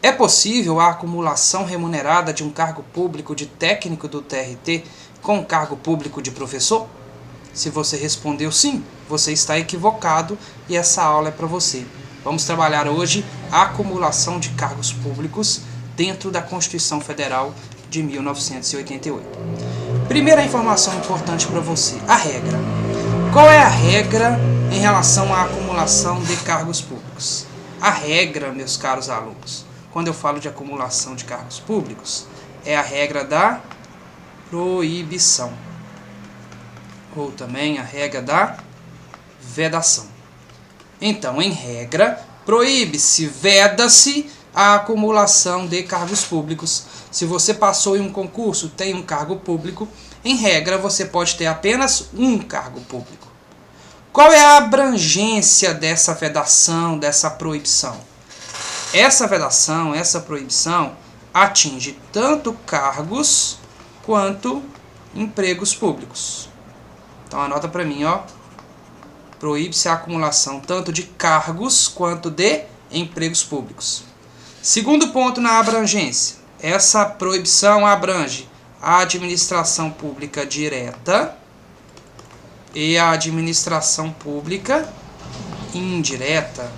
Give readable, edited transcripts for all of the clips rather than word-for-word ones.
É possível a acumulação remunerada de um cargo público de técnico do TRT com um cargo público de professor? Se você respondeu sim, você está equivocado e essa aula é para você. Vamos trabalhar hoje a acumulação de cargos públicos dentro da Constituição Federal de 1988. Primeira informação importante para você, a regra. Qual é a regra em relação à acumulação de cargos públicos? A regra, meus caros alunos, quando eu falo de acumulação de cargos públicos, é a regra da proibição, ou também a regra da vedação. Então, em regra, proíbe-se, veda-se a acumulação de cargos públicos. Se você passou em um concurso, tem um cargo público, em regra você pode ter apenas um cargo público. Qual é a abrangência dessa vedação, dessa proibição? Essa vedação, essa proibição atinge tanto cargos quanto empregos públicos. Então anota para mim, ó. Proíbe-se a acumulação tanto de cargos quanto de empregos públicos. Segundo ponto na abrangência. Essa proibição abrange a administração pública direta e a administração pública indireta.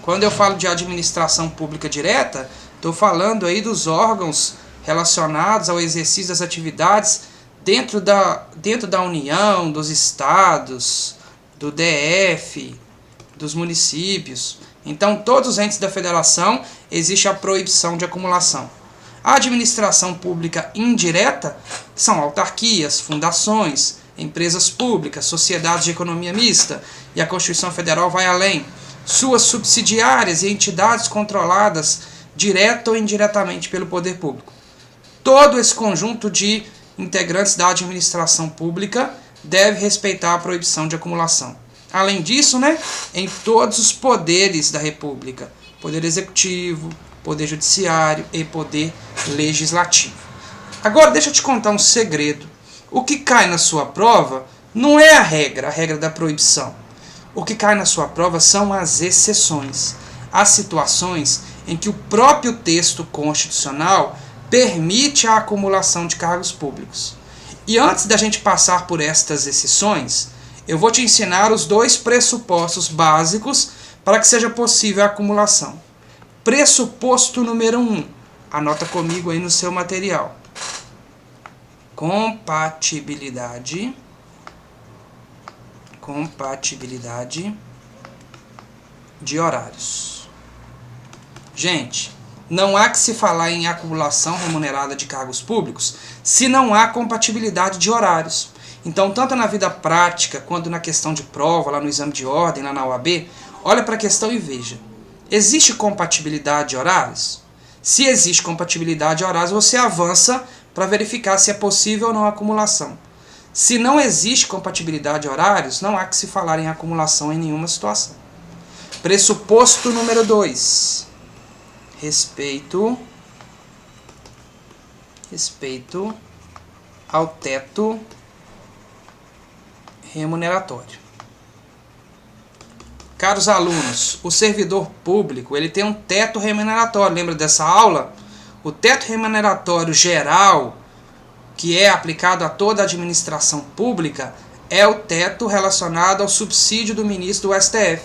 Quando eu falo de administração pública direta, estou falando aí dos órgãos relacionados ao exercício das atividades dentro da União, dos estados, do DF, dos municípios. Então, todos os entes da federação existe a proibição de acumulação. A administração pública indireta são autarquias, fundações, empresas públicas, sociedades de economia mista, e a Constituição Federal vai além. Suas subsidiárias e entidades controladas direta ou indiretamente pelo poder público. Todo esse conjunto de integrantes da administração pública deve respeitar a proibição de acumulação. Além disso, em todos os poderes da República, poder executivo, poder judiciário e poder legislativo. Agora deixa eu te contar um segredo. O que cai na sua prova não é a regra da proibição. O que cai na sua prova são as exceções, as situações em que o próprio texto constitucional permite a acumulação de cargos públicos. E antes da gente passar por estas exceções, eu vou te ensinar os dois pressupostos básicos para que seja possível a acumulação. Pressuposto número 1. Anota comigo aí no seu material. Compatibilidade de horários. Gente, não há que se falar em acumulação remunerada de cargos públicos se não há compatibilidade de horários. Então, tanto na vida prática quanto na questão de prova, lá no exame de ordem, lá na OAB, olha para a questão e veja. Existe compatibilidade de horários? Se existe compatibilidade de horários, você avança para verificar se é possível ou não a acumulação. Se não existe compatibilidade de horários, não há que se falar em acumulação em nenhuma situação. Pressuposto número 2. Respeito ao teto remuneratório. Caros alunos, o servidor público ele tem um teto remuneratório. Lembra dessa aula? O teto remuneratório geral, que é aplicado a toda a administração pública, é o teto relacionado ao subsídio do ministro do STF.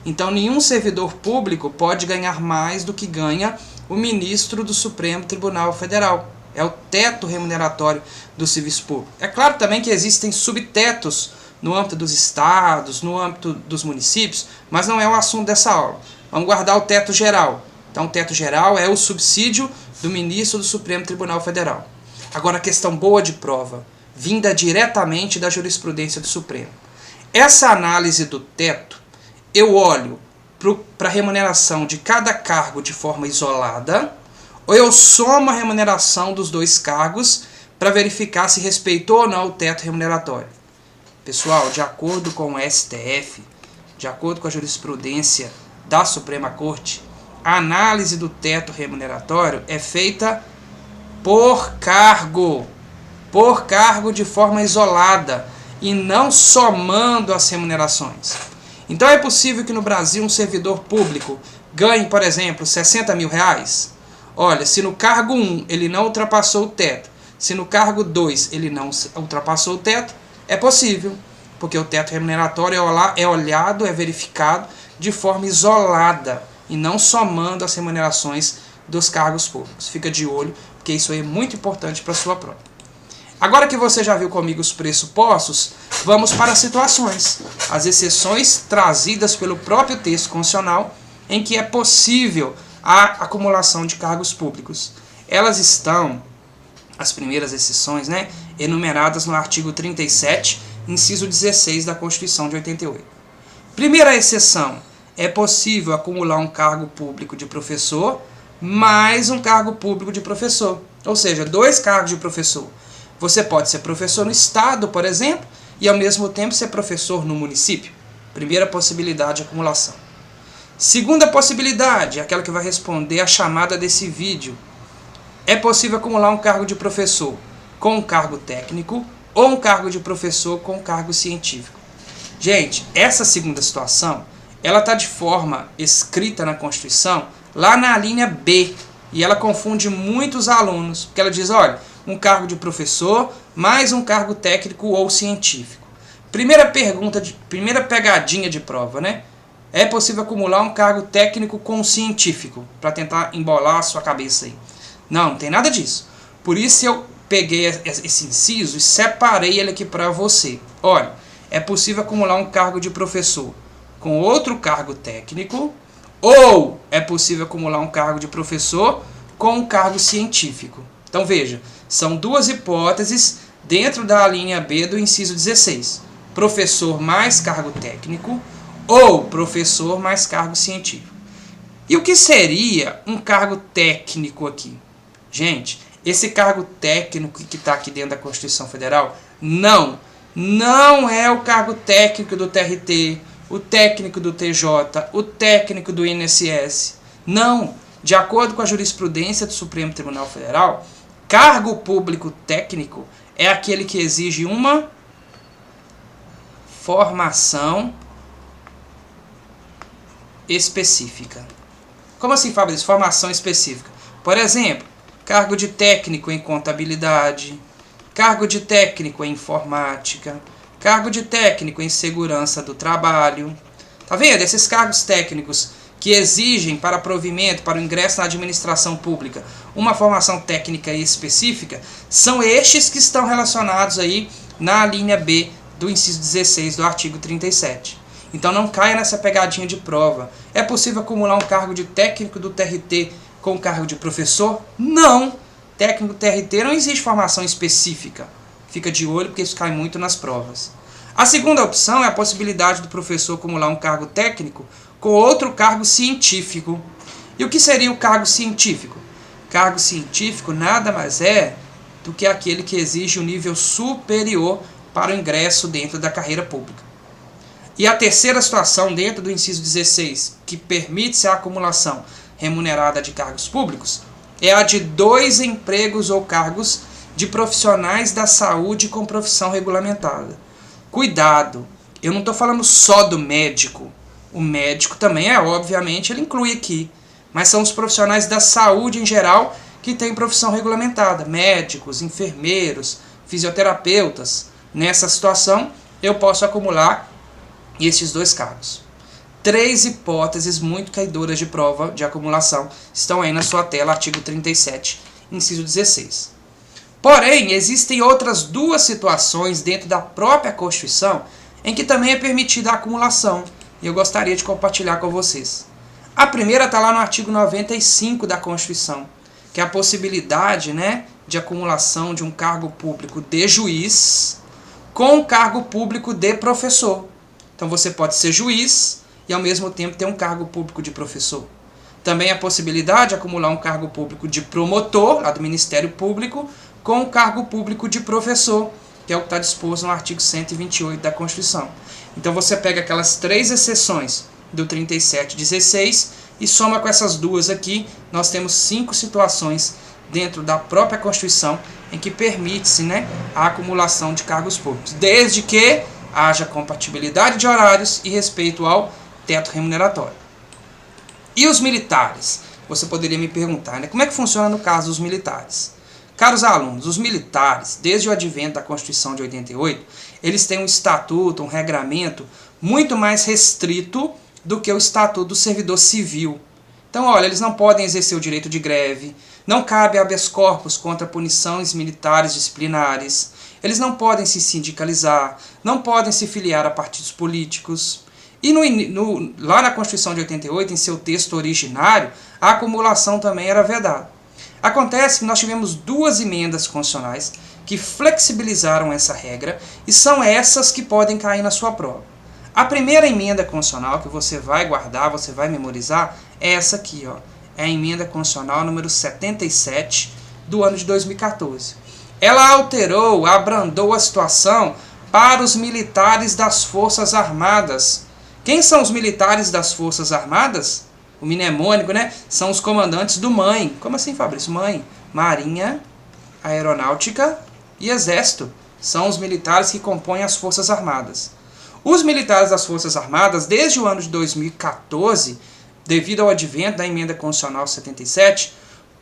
Então, nenhum servidor público pode ganhar mais do que ganha o ministro do Supremo Tribunal Federal. É o teto remuneratório do serviço público. É claro também que existem subtetos no âmbito dos estados, no âmbito dos municípios, mas não é o assunto dessa aula. Vamos guardar o teto geral. Então, o teto geral é o subsídio do ministro do Supremo Tribunal Federal. Agora, a questão boa de prova, vinda diretamente da jurisprudência do Supremo. Essa análise do teto, eu olho para a remuneração de cada cargo de forma isolada, ou eu somo a remuneração dos dois cargos para verificar se respeitou ou não o teto remuneratório. Pessoal, de acordo com o STF, de acordo com a jurisprudência da Suprema Corte, a análise do teto remuneratório é feita por cargo de forma isolada e não somando as remunerações. Então é possível que no Brasil um servidor público ganhe, por exemplo, 60 mil reais. Olha, se no cargo 1 ele não ultrapassou o teto, se no cargo 2 ele não ultrapassou o teto, é possível, porque o teto remuneratório é olhado, é verificado de forma isolada e não somando as remunerações dos cargos públicos. Fica de olho, porque isso aí é muito importante para a sua prova. Agora que você já viu comigo os pressupostos, vamos para as situações, as exceções trazidas pelo próprio texto constitucional em que é possível a acumulação de cargos públicos. Elas estão, as primeiras exceções, enumeradas no artigo 37, inciso 16 da Constituição de 88. Primeira exceção, é possível acumular um cargo público de professor mais um cargo público de professor, ou seja, 2 cargos de professor. Você pode ser professor no estado, por exemplo, e ao mesmo tempo ser professor no município. Primeira possibilidade de acumulação. Segunda possibilidade, aquela que vai responder a chamada desse vídeo. É possível acumular um cargo de professor com um cargo técnico ou um cargo de professor com um cargo científico. Gente, essa segunda situação, ela está de forma escrita na Constituição, lá na linha B, e ela confunde muitos alunos, porque ela diz, olha, um cargo de professor mais um cargo técnico ou científico. Primeira pergunta, primeira pegadinha de prova, É possível acumular um cargo técnico com científico, para tentar embolar a sua cabeça aí. Não tem nada disso. Por isso eu peguei esse inciso e separei ele aqui para você. Olha, é possível acumular um cargo de professor com outro cargo técnico, ou é possível acumular um cargo de professor com um cargo científico. Então veja, são 2 hipóteses dentro da linha B do inciso 16. Professor mais cargo técnico ou professor mais cargo científico. E o que seria um cargo técnico aqui? Gente, esse cargo técnico que está aqui dentro da Constituição Federal, não é o cargo técnico do TRT, o técnico do TJ, o técnico do INSS. Não, de acordo com a jurisprudência do Supremo Tribunal Federal, cargo público técnico é aquele que exige uma formação específica. Como assim, Fabrício? Formação específica. Por exemplo, cargo de técnico em contabilidade, cargo de técnico em informática, cargo de técnico em segurança do trabalho. Tá vendo? Esses cargos técnicos que exigem para provimento, para o ingresso na administração pública, uma formação técnica específica, são estes que estão relacionados aí na linha B do inciso 16 do artigo 37. Então não caia nessa pegadinha de prova. É possível acumular um cargo de técnico do TRT com um cargo de professor? Não! Técnico do TRT não existe formação específica. Fica de olho porque isso cai muito nas provas. A segunda opção é a possibilidade do professor acumular um cargo técnico com outro cargo científico. E o que seria o cargo científico? Cargo científico nada mais é do que aquele que exige um nível superior para o ingresso dentro da carreira pública. E a terceira situação dentro do inciso 16, que permite a acumulação remunerada de cargos públicos, é a de 2 empregos ou cargos de profissionais da saúde com profissão regulamentada. Cuidado, eu não estou falando só do médico. O médico também obviamente, ele inclui aqui. Mas são os profissionais da saúde em geral que têm profissão regulamentada. Médicos, enfermeiros, fisioterapeutas. Nessa situação, eu posso acumular esses 2 cargos. 3 hipóteses muito caidoras de prova de acumulação estão aí na sua tela, artigo 37, inciso 16. Porém, existem outras 2 situações dentro da própria Constituição em que também é permitida a acumulação, e eu gostaria de compartilhar com vocês. A primeira está lá no artigo 95 da Constituição, que é a possibilidade de acumulação de um cargo público de juiz com um cargo público de professor. Então você pode ser juiz e ao mesmo tempo ter um cargo público de professor. Também a possibilidade de acumular um cargo público de promotor, lá do Ministério Público, com um cargo público de professor, que é o que está disposto no artigo 128 da Constituição. Então você pega aquelas 3 exceções do 37.16 e soma com essas 2 aqui, nós temos 5 situações dentro da própria Constituição em que permite-se a acumulação de cargos públicos, desde que haja compatibilidade de horários e respeito ao teto remuneratório. E os militares? Você poderia me perguntar, né? Como é que funciona no caso dos militares? Caros alunos, os militares, desde o advento da Constituição de 88, eles têm um estatuto, um regramento muito mais restrito do que o estatuto do servidor civil. Então, olha, eles não podem exercer o direito de greve, não cabe habeas corpus contra punições militares disciplinares, eles não podem se sindicalizar, não podem se filiar a partidos políticos. E lá na Constituição de 88, em seu texto originário, a acumulação também era vedada. Acontece que nós tivemos duas emendas constitucionais que flexibilizaram essa regra e são essas que podem cair na sua prova. A primeira emenda constitucional que você vai guardar, você vai memorizar, é essa aqui, ó. É a emenda constitucional número 77 do ano de 2014. Ela alterou, abrandou a situação para os militares das Forças Armadas. Quem são os militares das Forças Armadas? O mnemônico, né? São os comandantes do MAN. Como assim, Fabrício? MAN. Marinha, Aeronáutica e Exército. São os militares que compõem as Forças Armadas. Os militares das Forças Armadas, desde o ano de 2014, devido ao advento da Emenda Constitucional 77,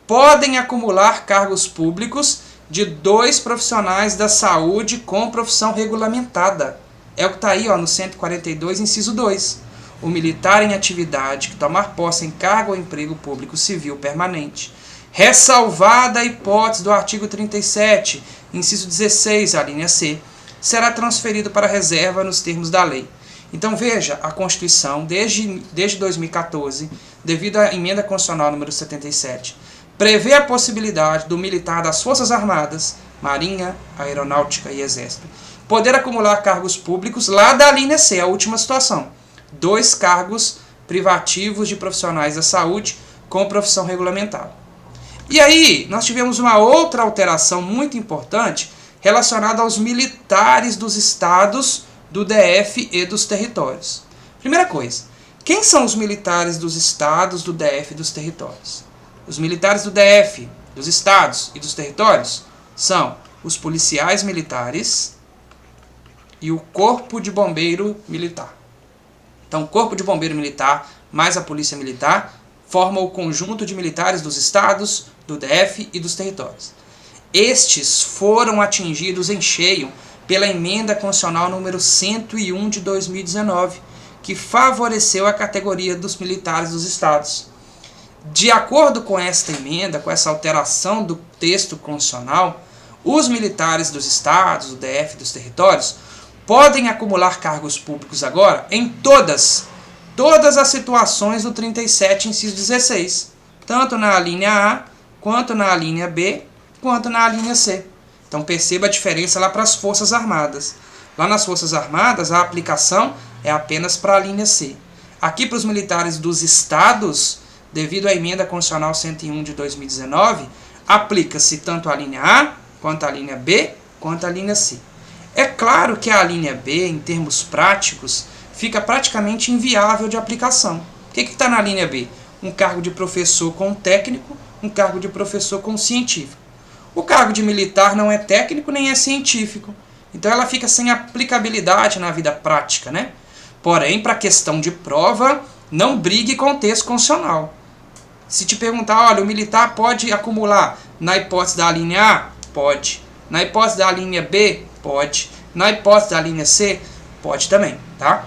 podem acumular cargos públicos de 2 profissionais da saúde com profissão regulamentada. É o que está aí, ó, no 142, inciso 2. O militar em atividade que tomar posse em cargo ou emprego público civil permanente, ressalvada a hipótese do artigo 37, inciso 16, a linha C, será transferido para a reserva nos termos da lei. Então veja, a Constituição, desde 2014, devido à Emenda Constitucional número 77, prevê a possibilidade do militar das Forças Armadas, Marinha, Aeronáutica e Exército, poder acumular cargos públicos lá da linha C, a última situação. 2 cargos privativos de profissionais da saúde com profissão regulamentada. E aí, nós tivemos uma outra alteração muito importante relacionada aos militares dos estados, do DF e dos territórios. Primeira coisa, quem são os militares dos estados, do DF e dos territórios? Os militares do DF, dos estados e dos territórios são os policiais militares e o Corpo de Bombeiro Militar. Então, o Corpo de Bombeiro Militar mais a Polícia Militar formam o conjunto de militares dos estados, do DF e dos territórios. Estes foram atingidos em cheio pela Emenda Constitucional número 101 de 2019, que favoreceu a categoria dos militares dos estados. De acordo com esta emenda, com essa alteração do texto constitucional, os militares dos estados, do DF e dos territórios podem acumular cargos públicos agora em todas as situações do 37, inciso 16, tanto na linha A, quanto na linha B, quanto na linha C. Então perceba a diferença lá para as Forças Armadas. Lá nas Forças Armadas, a aplicação é apenas para a linha C. Aqui para os militares dos estados, devido à Emenda Constitucional 101 de 2019, aplica-se tanto a linha A, quanto a linha B, quanto a linha C. É claro que a linha B, em termos práticos, fica praticamente inviável de aplicação. O que está na linha B? Um cargo de professor com técnico, um cargo de professor com científico. O cargo de militar não é técnico nem é científico. Então ela fica sem aplicabilidade na vida prática, né? Porém, para a questão de prova, não brigue com o texto constitucional. Se te perguntar, olha, o militar pode acumular na hipótese da linha A? Pode. Na hipótese da linha B? Pode. Na hipótese da linha C? Pode também, tá?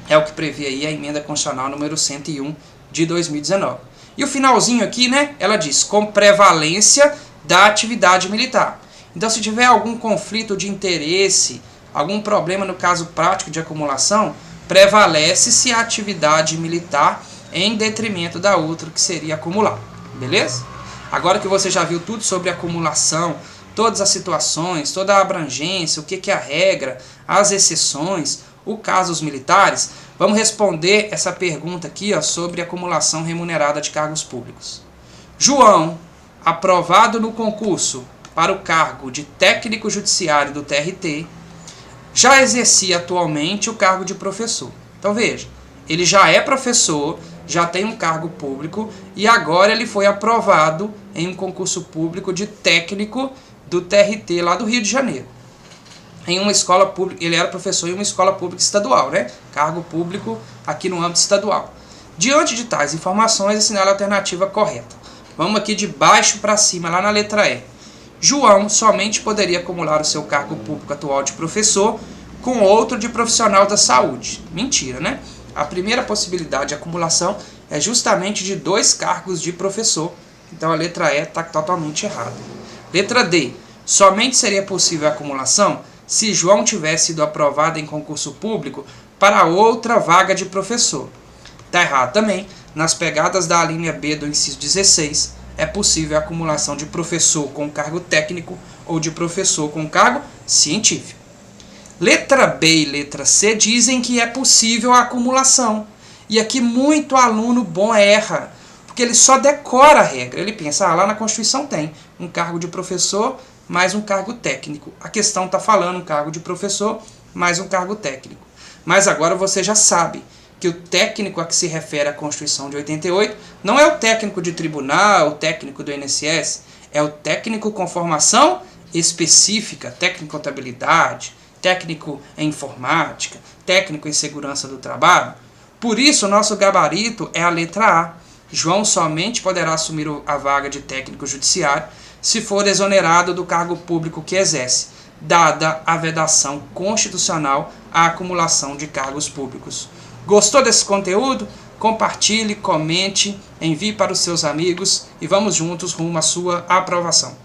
É o que prevê aí a Emenda Constitucional número 101 de 2019. E o finalzinho aqui, né? Ela diz, com prevalência da atividade militar. Então, se tiver algum conflito de interesse, algum problema no caso prático de acumulação, prevalece-se a atividade militar em detrimento da outra, que seria acumular. Beleza? Agora que você já viu tudo sobre acumulação, todas as situações, toda a abrangência, o que é a regra, as exceções, o caso dos militares, vamos responder essa pergunta aqui, ó, sobre acumulação remunerada de cargos públicos. João, aprovado no concurso para o cargo de técnico judiciário do TRT, já exercia atualmente o cargo de professor. Então veja, ele já é professor, já tem um cargo público e agora ele foi aprovado em um concurso público de técnico do TRT lá do Rio de Janeiro. Em uma escola pública, ele era professor em uma escola pública estadual, né? Cargo público aqui no âmbito estadual. Diante de tais informações, assinale a alternativa correta. Vamos aqui de baixo para cima, lá na letra E. João somente poderia acumular o seu cargo público atual de professor com outro de profissional da saúde. Mentira, né? A primeira possibilidade de acumulação é justamente de 2 cargos de professor. Então a letra E está totalmente errada. Letra D. Somente seria possível a acumulação se João tivesse sido aprovado em concurso público para outra vaga de professor. Está errado também. Nas pegadas da linha B do inciso 16, é possível a acumulação de professor com cargo técnico ou de professor com cargo científico. Letra B e letra C dizem que é possível a acumulação. E aqui muito aluno bom erra, porque ele só decora a regra. Ele pensa, lá na Constituição tem um cargo de professor mais um cargo técnico. A questão está falando um cargo de professor mais um cargo técnico. Mas agora você já sabe que o técnico a que se refere a Constituição de 88 não é o técnico de tribunal, o técnico do INSS, é o técnico com formação específica, técnico em contabilidade, técnico em informática, técnico em segurança do trabalho. Por isso, o nosso gabarito é a letra A. João somente poderá assumir a vaga de técnico judiciário se for exonerado do cargo público que exerce, dada a vedação constitucional à acumulação de cargos públicos. Gostou desse conteúdo? Compartilhe, comente, envie para os seus amigos e vamos juntos rumo à sua aprovação.